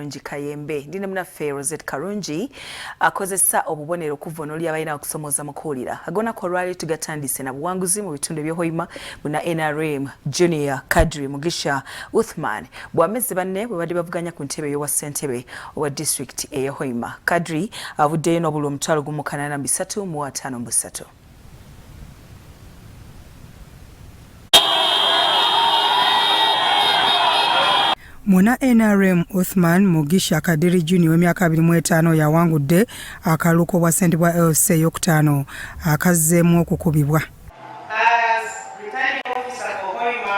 Karungi Kayembe ndine munaffe Rosette Karungi akozesa obubonero okuvono lya bayina okusomoza mukuulira agona ko rally tugatandise na buwanguzi mu bitundu by'Hoima buna NRM Junior Kadiri Mugisha Uthman bwamezi banne bwe badi bavuganya ku ntebe yo wa ssentebe owa district e Hoima Kadiri avuddeyo n'obululu omutwalo gumu kanana bisatu mu ataano mu busatu. Munna NRM Uthman Mugisha Kadiri Junior w'emyaka 25 yawangudde akalulu bwa ssentebe bwa LC ey'okutaano akazzeemu okukubibwa. As returning officer for Hoima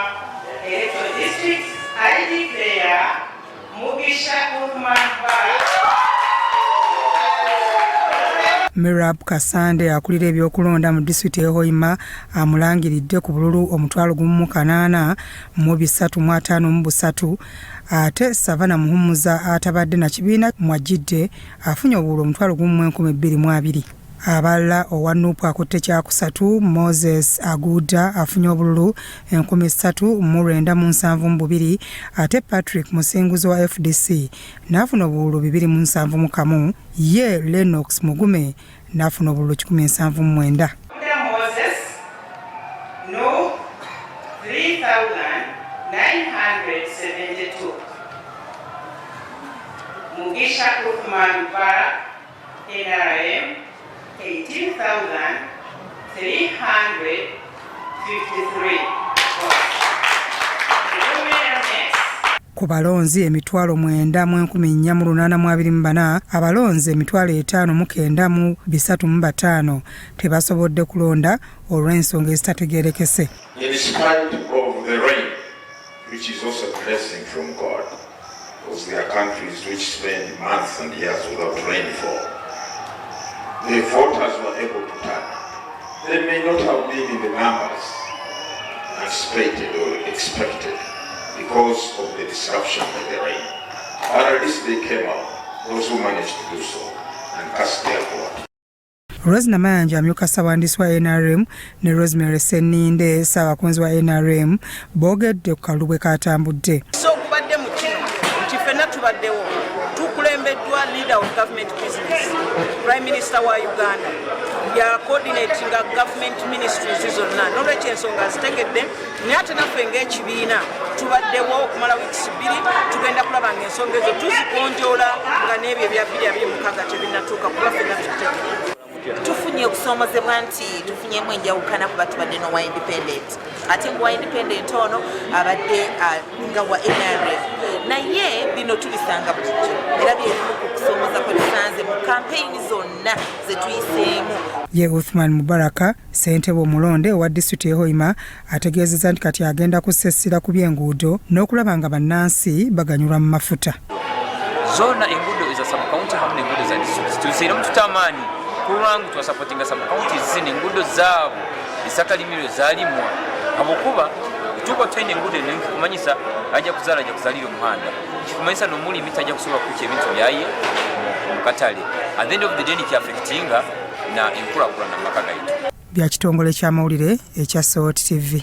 Electoral District, I declare Mugisha Uthman Mirab Kasande akulira ebyokulonda mu district e Hoima amulangiridde ku bululu omutwalo gumu kanana mu bisatu mu ataano mu busatu ate Savana Muhumuza atabadde na kibiina mwajidde afunye obululu omutwalo gumu 1220. Abalala owa Nuupu akutte kyakusatu Moses Agudda afunye obululu 3,972 ate Patrick Musinguzo wa FDC n'afuna obululu 271 ye Lennox Mugume n'afuna obululu 179. Moses no 3,972. Mugisha Uthman NRM 18,353. Ku balonzi emitwalo 9,484 abalonzi emitwalo 5,935 tebasobodde kulonda olw'ensonga ezitategeerekese. In spite of the rain, which is also a blessing from God, because there are countries which spend months and years without rainfall, the voters were able to turn. They may not have been in the numbers anticipated or expected because of the disruption by the rain. But at least they came out, those who managed to do so, and cast their vote. Rose Namayanja amyuka ssawandiisi wa NRM ne Rosemary Seninde ssaabakunzi wa NRM boogedde ku kalulu bwe kaatambudde. So kubadde mu kino nti ffenna tubaddewo tukulembeddwa leader of government business Prime Minister wa Uganda ya coordinatinga government ministries zonna n'olwekyo ensonga zitegedde naye ate naffe ng'ekibiina tubaddewo okumala wiikisi 2 tugenda kulaba ng'ensonga ezo tuzikonjoola nga n'ebyo ebya 2026 tebinnatuuka kuba ffenna tukitegedde. Tufunye okusomozebwa nti tufunyemu enjawukana kuba tubadde n'owa independent ate ng'owa independent ono abadde nga wa NRM naye bino tubisanga bulijjo era byerimu ku kusomoza kwe tusanze mu kampeyini zonna ze tuyiseemu. Ye Uthman Mubaraka ssentebe omulonde owa disitulikiti e Hoima ategeezezza nti kati agenda kusessira ku by'enguudo n'okulaba nga bannansi baganyulwa mu mafuta. Zona enguudo eza sub-county hamwe n'enguudo za disitulikiti tuziiremu tutamaanyi kulwangu twasapotinga sub-counties zino enguudo zaabo esakalimiro zalimwa habwokuba tuba tulina enguudo eno kumanyisa ajja kuzaalira omuhanda kikumanyisa n'omulimi tajja kusobola kukuca ebintu byaye mu katale at the end of the day nikyafectinga na enkulaakulana mu maka gaitu. Bya kitongole ky'amawulire ekya SOT TV.